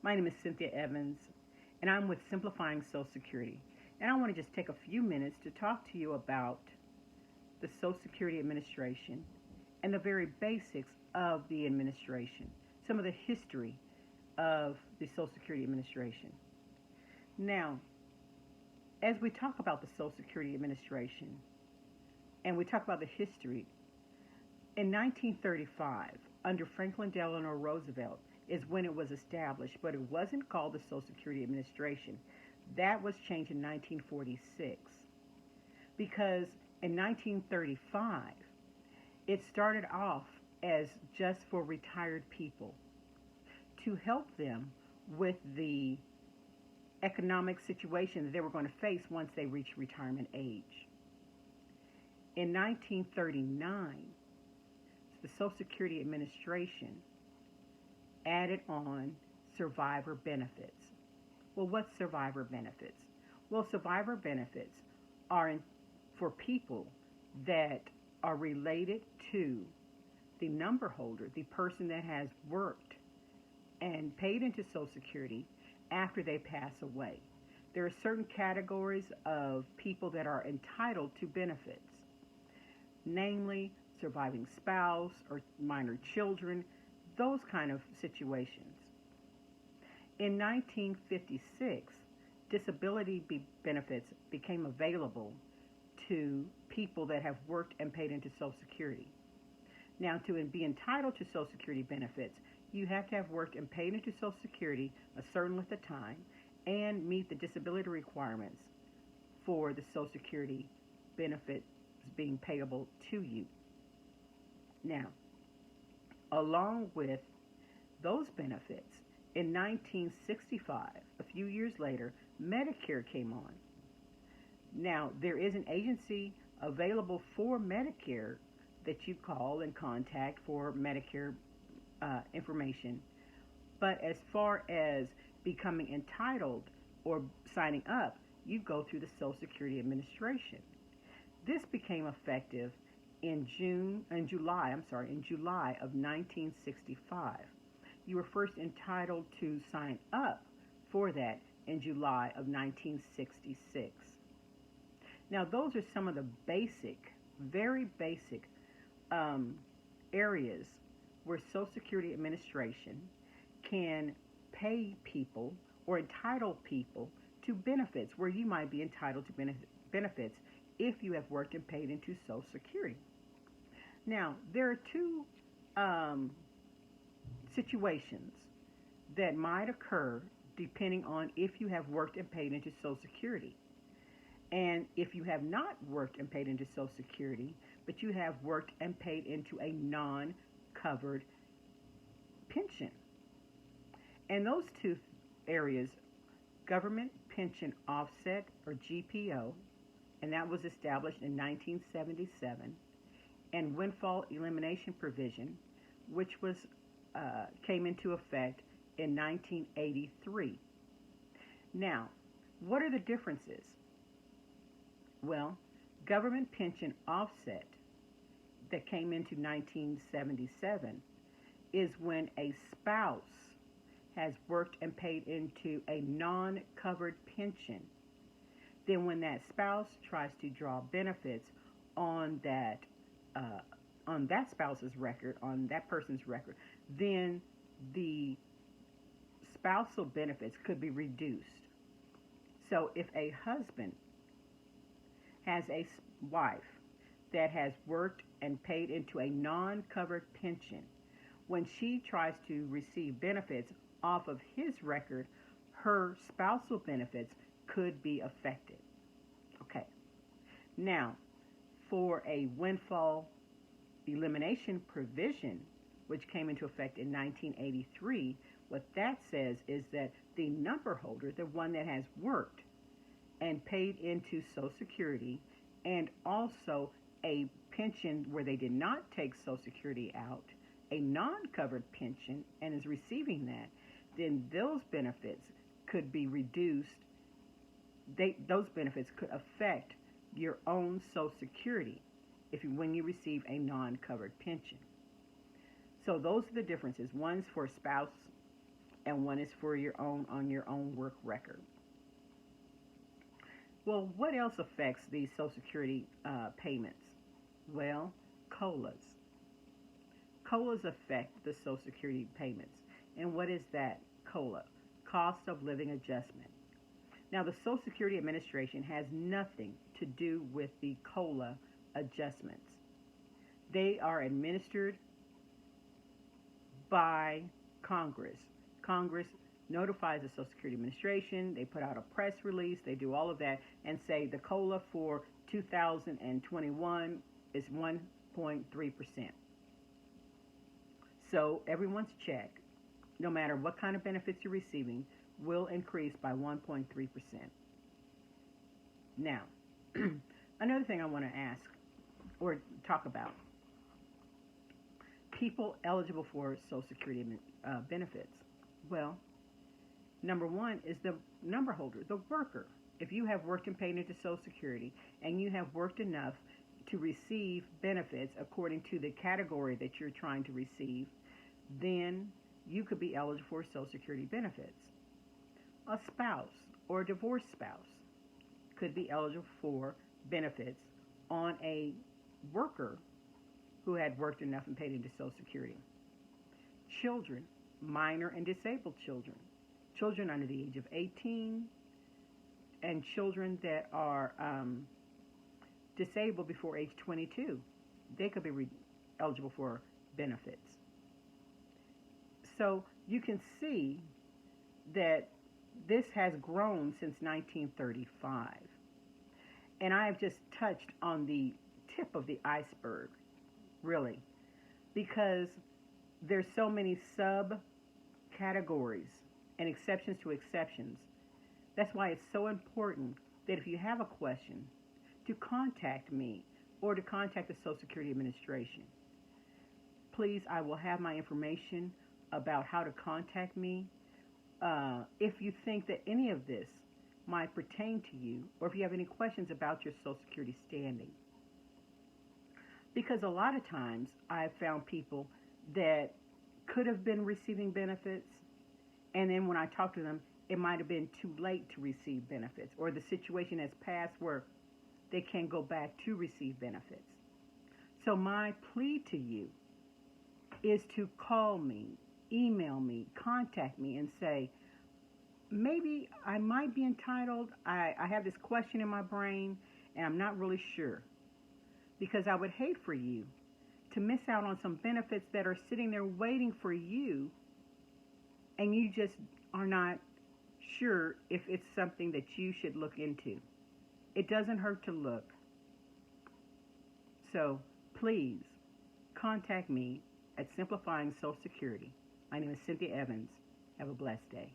My name is Cynthia Evans, and I'm with Simplifying Social Security. And I want to just take a few minutes to talk to you about the Social Security Administration and the very basics of the administration, some of the history of the Social Security Administration. Now, as we talk about the Social Security Administration and we talk about the history, in 1935, under Franklin Delano Roosevelt, is when it was established, but it wasn't called the Social Security Administration. That was changed in 1946 because in 1935, it started off as just for retired people to help them with the economic situation that they were going to face once they reached retirement age. In 1939, the Social Security Administration added on survivor benefits. Well, what's survivor benefits? Well, survivor benefits are for people that are related to the number holder, the person that has worked and paid into Social Security after they pass away. There are certain categories of people that are entitled to benefits, namely surviving spouse or minor children, those kind of situations. In 1956, disability benefits became available to people that have worked and paid into Social Security. Now, to be entitled to Social Security benefits, you have to have worked and paid into Social Security a certain length of time and meet the disability requirements for the Social Security benefits being payable to you. Now, along with those benefits, in 1965, a few years later, Medicare came on. Now, there is an agency available for Medicare that you call and contact for Medicare information. But as far as becoming entitled or signing up, you go through the Social Security Administration. This became effective in July of 1965. You were first entitled to sign up for that in July of 1966. Now, those are some of the very basic areas where Social Security Administration can pay people or entitle people to benefits, where you might be entitled to benefits if you have worked and paid into Social Security. Now, there are two situations that might occur depending on if you have worked and paid into Social Security. And if you have not worked and paid into Social Security, but you have worked and paid into a non-covered pension. And those two areas, Government Pension Offset, or GPO, and that was established in 1977, and Windfall Elimination Provision, which came into effect in 1983. Now, what are the differences? Well, Government Pension Offset that came into 1977 is when a spouse has worked and paid into a non-covered pension. Then when that spouse tries to draw benefits on that spouse's record, on that person's record, then the spousal benefits could be reduced. So if a husband has a wife that has worked and paid into a non-covered pension, when she tries to receive benefits off of his record, her spousal benefits could be affected. Okay. Now, for a windfall elimination provision, which came into effect in 1983, what that says is that the number holder, the one that has worked and paid into Social Security, and also a pension where they did not take Social Security out, a non-covered pension, and is receiving that, then those benefits could be reduced. Those benefits could affect your own Social Security when you receive a non-covered pension. So those are the differences. One's for spouse and one is for your own on your own work record. Well, what else affects these Social Security payments? Well, COLAs. COLAs affect the Social Security payments. And what is that COLA? Cost of living adjustment. Now, the Social Security Administration has nothing to do with the COLA adjustments. They are administered by Congress. Congress notifies the Social Security Administration. They put out a press release. They do all of that and say the COLA for 2021 is 1.3%. So everyone's check, no matter what kind of benefits you're receiving, will increase by 1.3%. Now, another thing I want to ask or talk about, people eligible for Social Security benefits. Well, number one is the number holder, the worker. If you have worked and paid into Social Security and you have worked enough to receive benefits according to the category that you're trying to receive, then you could be eligible for Social Security benefits. A spouse or a divorced spouse could be eligible for benefits on a worker who had worked enough and paid into Social Security. Children, minor and disabled children, children under the age of 18, and children that are disabled before age 22, they could be eligible for benefits. So you can see that this has grown since 1935. And I have just touched on the tip of the iceberg, really, because there's so many subcategories and exceptions to exceptions. That's why it's so important that if you have a question, to contact me or to contact the Social Security Administration. Please, I will have my information about how to contact me. If you think that any of this might pertain to you, or if you have any questions about your Social Security standing. Because a lot of times I've found people that could have been receiving benefits, and then when I talk to them, it might have been too late to receive benefits, or the situation has passed where they can't go back to receive benefits. So my plea to you is to call me, email me, contact me, and say, maybe I might be entitled. I have this question in my brain, and I'm not really sure. Because I would hate for you to miss out on some benefits that are sitting there waiting for you, and you just are not sure if it's something that you should look into. It doesn't hurt to look. So please contact me at Simplifying Social Security. My name is Cynthia Evans. Have a blessed day.